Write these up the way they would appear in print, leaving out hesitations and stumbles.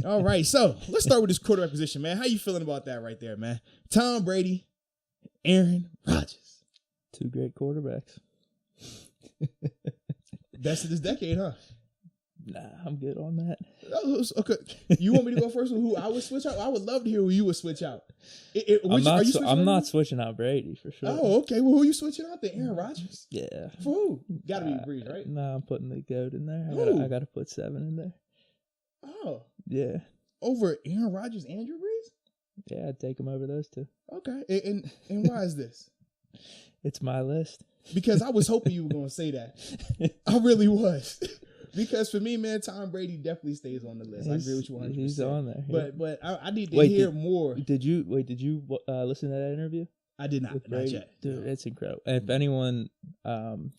All right, so let's start with this quarterback position, man. How you feeling about that right there, man? Tom Brady, Aaron Rodgers. Two great quarterbacks. Best of this decade, huh? Nah, I'm good on that. Okay, you want me to go first with who I would switch out? I would love to hear who you would switch out. I'm not switching out Brady for sure. Oh, okay. Well, who are you switching out there? Aaron Rodgers? Yeah. For who? Got to be Brees, right? Nah, I'm putting the GOAT in there. I got to put 7 in there. Oh. Yeah. Over Aaron Rodgers and Drew Brees? Yeah, I'd take him over those two. Okay. And why is this? It's my list. Because I was hoping you were going to say that. I really was. Because for me, man, Tom Brady definitely stays on the list. I agree with you 100%. He's on there. Yeah. But I need to hear more. Did you listen to that interview? I did not. Not yet. Dude, it's incredible. And if anyone,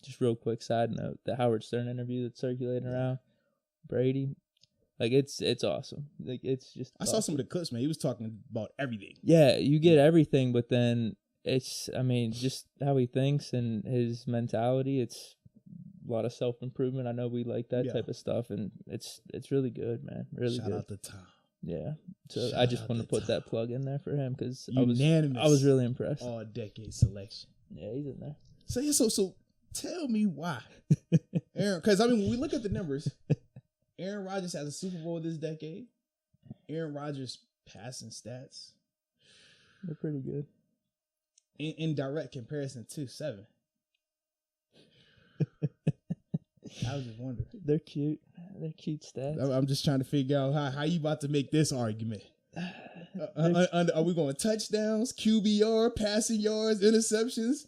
just real quick side note, the Howard Stern interview that's circulating around Brady, like it's awesome. Like it's just. I saw some of the clips, man. He was talking about everything. Yeah, you get everything, but then it's, just how he thinks and his mentality. It's a lot of self-improvement. I know we like that type of stuff, and it's really good, man. Really good. Shout out to Tom. Yeah. So I just want to put that plug in there for him because I Unanimous. was really impressed. All-decade selection. Yeah, he's in there. So tell me why. Aaron, because, when we look at the numbers, Aaron Rodgers has a Super Bowl this decade. Aaron Rodgers' passing stats. They're pretty good. In direct comparison to 7. I was just wondering. They're cute. They're cute stats. I'm just trying to figure out how you about to make this argument. Are we going touchdowns, QBR, passing yards, interceptions,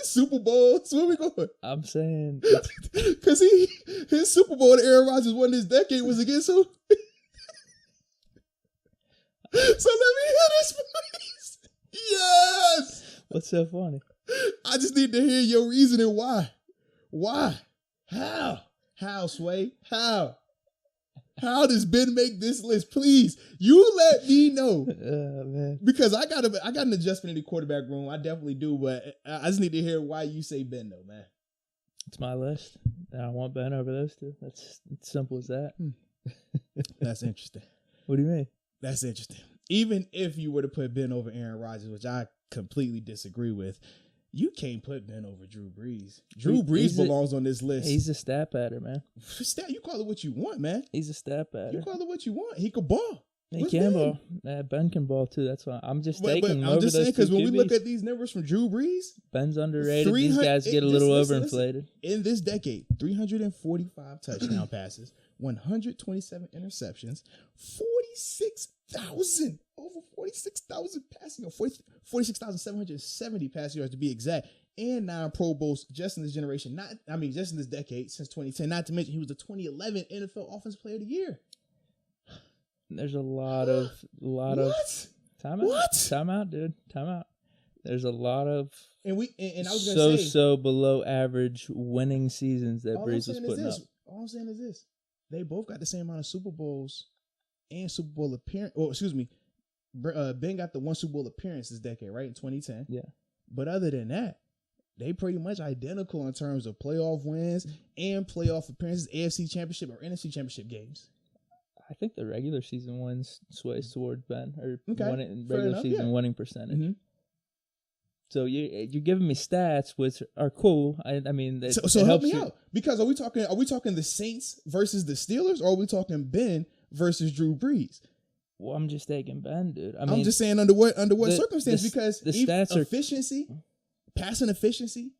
Super Bowls? Where we going? I'm saying because his Super Bowl that Aaron Rodgers won this decade was against who? So let me hear this, please. Yes. What's so funny? I just need to hear your reasoning why. Why? How, Sway? How does Ben make this list? Please, you let me know. Man. Because I got an adjustment in the quarterback room. I definitely do, but I just need to hear why you say Ben, though, man. It's my list. I want Ben over those two. It's simple as that. That's interesting. What do you mean? That's interesting. Even if you were to put Ben over Aaron Rodgers, which I completely disagree with, you can't put Ben over Drew Brees. Drew Brees belongs on this list. He's a stat pattern, man. You call it what you want, man. He's a stat pattern. You call it what you want. He could ball. He can ball. Ben can ball too. That's why I'm just taking him over those two QBs. Because when we look at these numbers from Drew Brees, Ben's underrated. These guys get a little overinflated. In this decade, 345 touchdown passes, 127 interceptions, 46,000 passing, or 46,770 passing yards to be exact, and 9 Pro Bowls just in this generation. Just in this decade since 2010. Not to mention he was the 2011 NFL Offensive Player of the Year. There's a lot of time out, dude. Time out. There's a lot of and I was gonna say so below average winning seasons that Brees was putting up. All I'm saying is this: they both got the same amount of Super Bowls and Super Bowl appearance. Oh, excuse me, Ben got the 1 Super Bowl appearance this decade, right, in 2010. Yeah. But other than that, they pretty much identical in terms of playoff wins and playoff appearances, AFC Championship or NFC Championship games. I think the regular season wins sways towards Ben, or regular season winning percentage. Mm-hmm. So you're giving me stats which are cool. I mean, so help me out, because are we talking the Saints versus the Steelers, or are we talking Ben versus Drew Brees? Well, I'm just taking Ben, dude. I'm just saying under what circumstance, because the stats efficiency, passing efficiency,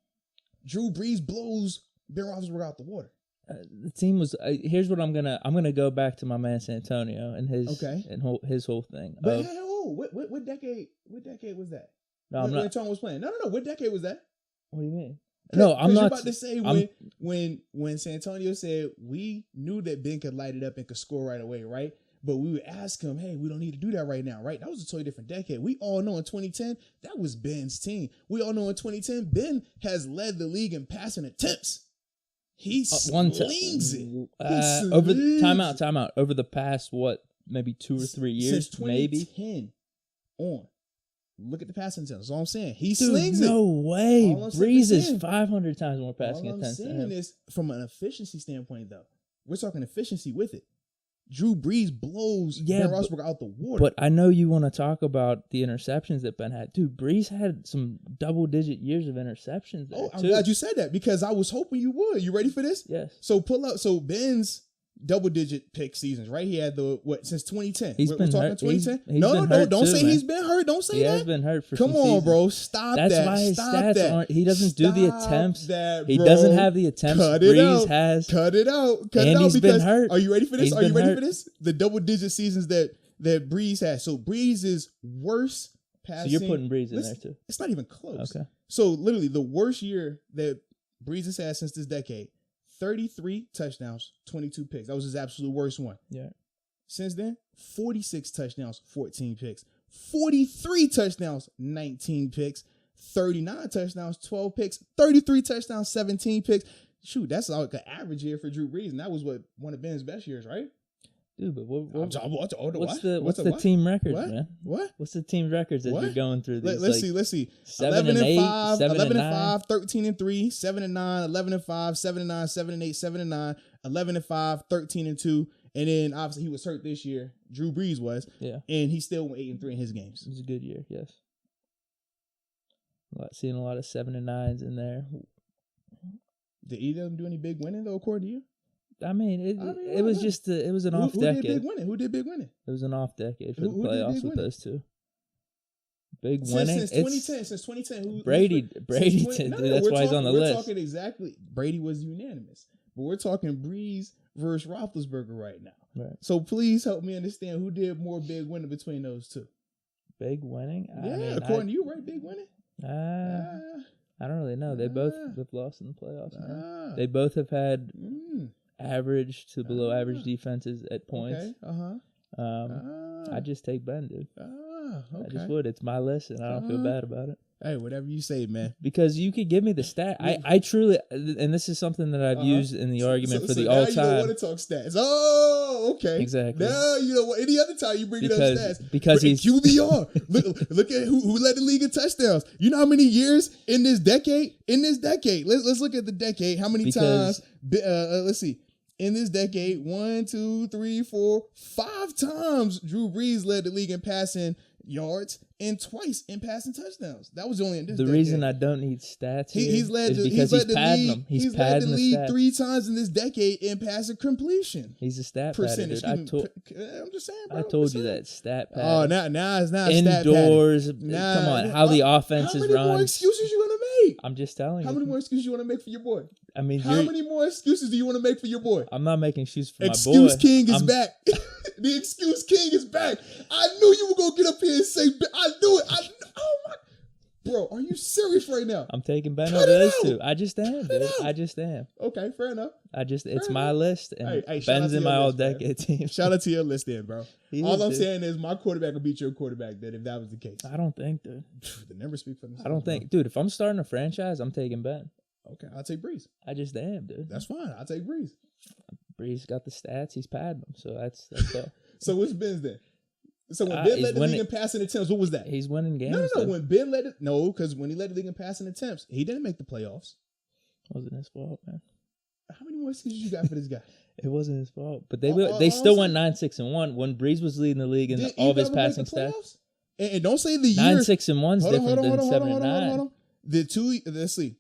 Drew Brees blows Ben Roethlisberger out the water. The team was. Here's what I'm gonna go back to my man Santonio and his his whole thing. But what decade was that? No, when Tom was playing. No. What decade was that? What do you mean? No, I'm not. You're about to say when Santonio said we knew that Ben could light it up and could score right away, right? But we would ask him, hey, we don't need to do that right now, right? That was a totally different decade. We all know in 2010, that was Ben's team. We all know in 2010, Ben has led the league in passing attempts. He slings it. Over timeout. Over the past, maybe 2 or 3 years, since 2010 on. Look at the passing attempts. That's all I'm saying. He slings it. No way. Brees is 500 times more passing attempts. All I'm saying is, from an efficiency standpoint, though, we're talking efficiency with it. Drew Brees blows Ben Roethlisberger out the water. But I know you want to talk about the interceptions that Ben had. Dude, Brees had some double-digit years of interceptions there, I'm glad you said that because I was hoping you would. You ready for this? Yes. So pull up. So Ben's double-digit pick seasons, right? He had since 2010. We're talking 2010. No, Don't say he's been hurt. Don't say that. He has been hurt for Come some on, seasons. bro. Stop that. That's why his stats aren't. He doesn't do the attempts. He bro. doesn't have the attempts Brees has. Cut it out. And he's been hurt. Are you ready for this? Are you ready for this? The double-digit seasons that Brees has. So Brees is worst passing. So you're putting Brees in there too. It's not even close. Okay. So literally the worst year that Brees has had since this decade. 33 touchdowns, 22 picks. That was his absolute worst one. Yeah. Since then, 46 touchdowns, 14 picks. 43 touchdowns, 19 picks. 39 touchdowns, 12 picks. 33 touchdowns, 17 picks. Shoot, that's like an average year for Drew Brees, and that was one of Ben's best years, right? Dude, but what's What's the team records, man? What? What's the team records as you're going through these? Let's see. 11-8, 11-5, 13-3, 7-9, 11-5, 7-9, 7-8, 7-9, 11-5, 13-2, and then obviously he was hurt this year. Drew Brees was, yeah, and he still went 8-3 in his games. It was a good year, yes. Seeing a lot of 7-9s in there. Did either of them do any big winning though, according to you? I mean, it was just it was an off decade. Who did big winning? It was an off decade for the playoffs with those two. Big winning since 2010. Brady did. That's why he's on the list. We're talking exactly. Brady was unanimous, but we're talking Brees versus Roethlisberger right now. Right. So please help me understand who did more big winning between those two. Big winning? According to you, right? Big winning. I don't really know. They both have lost in the playoffs. They both have had average to below average defenses at points. Okay. I just take Ben, dude. Okay. I just would. It's my list, and I don't feel bad about it. Hey, whatever you say, man. Because you could give me the stat. I truly, and this is something that I've used in the argument for the all-time. You don't want to talk stats. Oh, okay. Exactly. Now you know what? Any other time you bring it up stats. Because he's QBR. look at who led the league in touchdowns. You know how many years in this decade? Let's look at the decade. How many times? Let's see. In this decade, 1, 2, 3, 4, 5 times Drew Brees led the league in passing yards and twice in passing touchdowns. That was only in this decade. The reason I don't need stats he's led the league 3 times in this decade in passing completion. He's a stat percentage. Pattern, dude. I'm just saying, bro. I told you that stat pattern. Oh, now it's not indoors. Stat come on, how the offense is run. How many more excuses you gonna make? I'm just telling you. How many more excuses you want to make for your boy? I mean, how many more excuses do you want to make for your boy? I'm not making excuses for my boy. Excuse King is back. The excuse King is back. I knew you were gonna get up here and say, I knew it. Oh my, bro, are you serious right now? I'm taking Ben over those two. I just am, dude. I just am. Okay, fair enough. It's my list, and hey, Ben's in my all-decade team. Shout out to your list, then, bro. All I'm saying is my quarterback will beat your quarterback. Then, if that was the case, I don't think, dude. The numbers speak for themselves. I don't think, dude. If I'm starting a franchise, I'm taking Ben. Okay, I'll take Brees. I just am, dude. That's fine. I'll take Brees. Brees got the stats. He's padding them, so that's all. So what's Ben's then? So when Ben led the league in passing attempts, what was that? He's winning games. No. When Ben led it, because when he led the league in passing attempts, he didn't make the playoffs. It wasn't his fault, man. How many more excuses you got for this guy? It wasn't his fault, but they still went 9-6-1 when Brees was leading the league in all of his passing stats. And don't say the year 9-6-1 is different than 7-9. Let's see.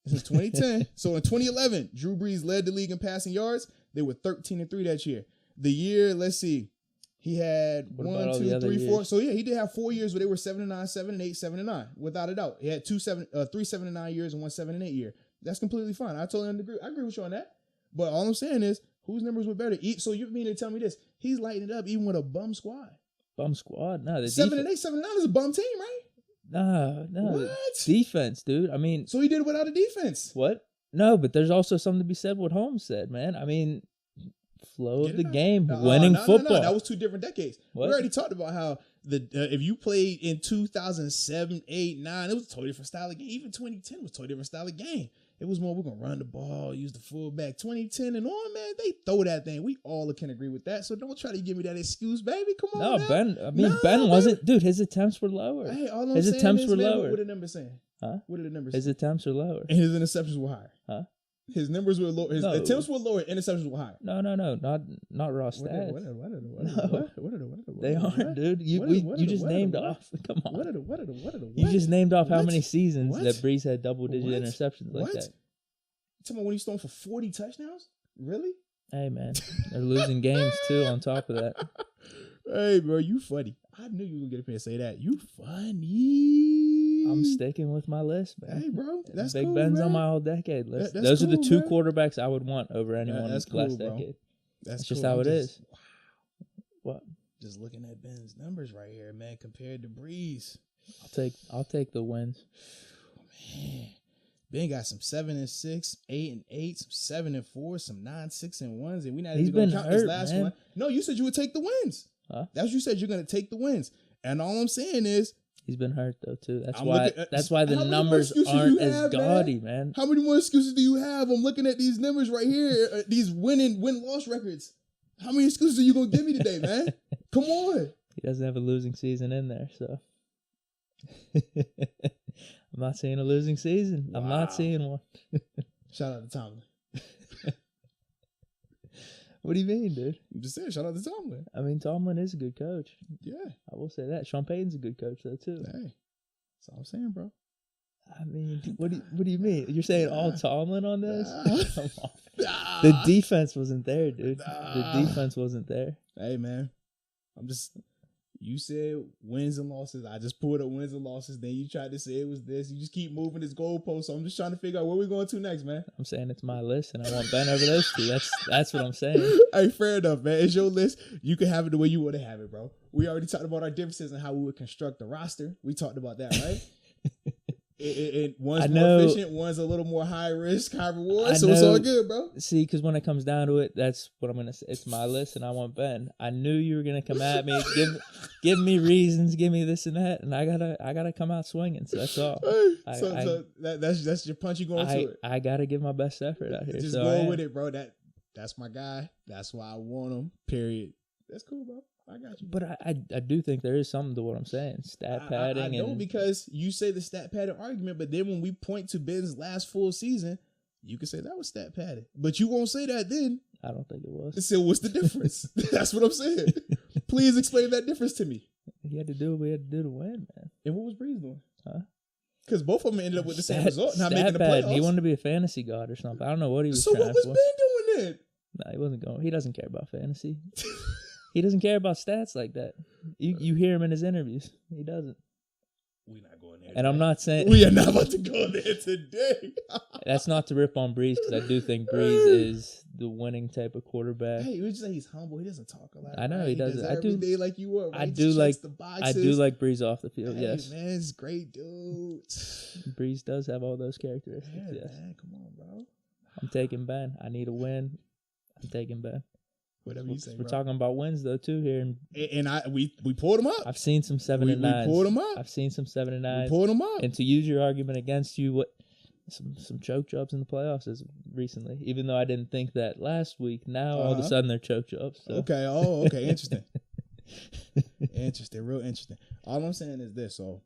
Since 2010, so in 2011, Drew Brees led the league in passing yards. They were 13-3 that year. The year, let's see, he had 1, 2, 3, 4. So yeah, he did have 4 years where they were 7-9, 7-8, 7-9, without a doubt. He had 3 7-9 years and 1 7-8 year. That's completely fine. I totally agree. I agree with you on that. But all I'm saying is, whose numbers were better? So you mean to tell me this? He's lighting it up even with a bum squad. Bum squad? No, 7-8, 7-9 is a bum team, right? No. What? Defense, dude. I mean, so he did it without a defense. What? No, but there's also something to be said what Holmes said, man. I mean, flow of the game, winning football. No, that was 2 different decades. What? We already talked about how if you played in 2007, 8, 9, it was a totally different style of game. Even 2010 was a totally different style of game. It was more, we're going to run the ball, use the fullback. 2010 and on, man, they throw that thing. We all can agree with that. So don't try to give me that excuse, baby. Come on. No, Ben wasn't. Dude, his attempts were lower. Hey, all his attempts were lower. What are the numbers saying? Huh? What are the numbers His attempts are lower. And his interceptions were higher. Huh? His numbers were low. His attempts were lower. Interceptions were higher. No, not raw stats. What They aren't, dude. You just named off. Come on. What? You just named off how many seasons that Brees had double-digit interceptions like that. Talking about when he's thrown for 40 touchdowns? Really? Hey, man. They're losing games, too, on top of that. Hey, bro, you funny. I knew you were going to get up here and say that. You funny. I'm sticking with my list, man. Hey, bro, that's Big cool, Ben's man. on my all-decade list. Those are the two quarterbacks I would want over anyone that's in last cool, decade. That's just how it is. Wow. What? Just looking at Ben's numbers right here, man, compared to Brees. I'll take the wins. Man. Ben got some 7-6, 8-8, some 7-4, some 9-6-1s, and we not even gonna count this last one. No, you said you would take the wins. Huh? That's what you said. You're gonna take the wins, and all I'm saying is he's been hurt though too. That's why the numbers aren't as gaudy, man. How many more excuses do you have? I'm looking at these numbers right here, these win-loss records. How many excuses are you gonna give me today, man? Come on. He doesn't have a losing season in there, so. I'm not seeing a losing season. Wow. I'm not seeing one. Shout out to Tomlin. What do you mean, dude? I'm just saying, shout out to Tomlin. I mean, Tomlin is a good coach. Yeah. I will say that. Sean Payton's a good coach, though, too. Hey. That's all I'm saying, bro. I mean, what do you mean? You're saying all Tomlin on this? Come on. The defense wasn't there, dude. The defense wasn't there. Hey, man. You said wins and losses. I just pulled up wins and losses. Then you tried to say it was this. You just keep moving this goalpost. So I'm just trying to figure out where we're going to next, man. I'm saying it's my list, and I want Ben over those two. That's what I'm saying. Hey, fair enough, man. It's your list. You can have it the way you want to have it, bro. We already talked about our differences and how we would construct the roster. We talked about that, right? One's more efficient, one's a little more high risk, high reward. So it's all good, bro. See, because when it comes down to it, that's what I'm gonna say. It's my list, and I want Ben. I knew you were gonna come at me, give me reasons, give me this and that, and I gotta come out swinging. So that's all. That's your punch. You going to it. I gotta give my best effort out here. Just go with it, bro. That's my guy. That's why I want him. Period. That's cool, bro. I got you. But I do think there is something to what I'm saying. Stat padding. I know, because you say the stat padding argument, but then when we point to Ben's last full season, you can say that was stat padding. But you won't say that then. I don't think it was. So what's the difference? That's what I'm saying. Please explain that difference to me. He had to do what we had to do to win, man. And what was Brees doing? Huh? Because both of them ended up with the same result, not making the playoffs. He wanted to be a fantasy god or something. I don't know what he was trying for. So what was Ben doing then? Nah, he wasn't going. He doesn't care about fantasy. He doesn't care about stats like that. You hear him in his interviews. He doesn't. We're not going there. And today. I'm not saying we are not about to go there today. That's not to rip on Brees, because I do think Brees is the winning type of quarterback. Hey, you just say he's humble. He doesn't talk a lot. I know, right? He doesn't. I do. Day like you were. Right? I do like Brees off the field. Hey, yes, man, he's a great dude. Brees does have all those characteristics. Yeah, yes. Man, come on, bro. I'm taking Ben. I need a win. I'm taking Ben. Whatever you say, We're talking about wins though too here, and we pulled them up. I've seen some 7 and 9s. We pulled them up. I've seen some 7 and 9s. We pulled them up. And to use your argument against you, what some choke jobs in the playoffs is recently. Even though I didn't think that last week, now all of a sudden they're choke jobs. So. Okay. Oh, okay. Interesting. Interesting. Real interesting. All I'm saying is this. So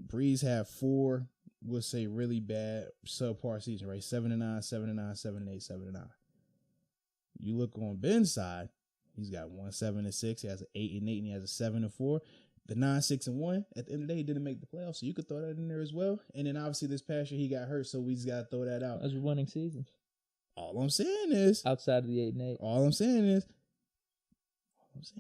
Brees had 4, we'll say, really bad subpar season, right? 7 and 9, 7 and 9, 7 and 8, 7 and 9. You look on Ben's side, he's got 7-6. He has an 8 and 8, and he has a 7 and 4. The 9-6-1. At the end of the day, he didn't make the playoffs, so you could throw that in there as well. And then obviously this past year he got hurt, so we just got to throw that out. Those were winning seasons. All I'm saying is, outside of the 8 and 8. All I'm saying is,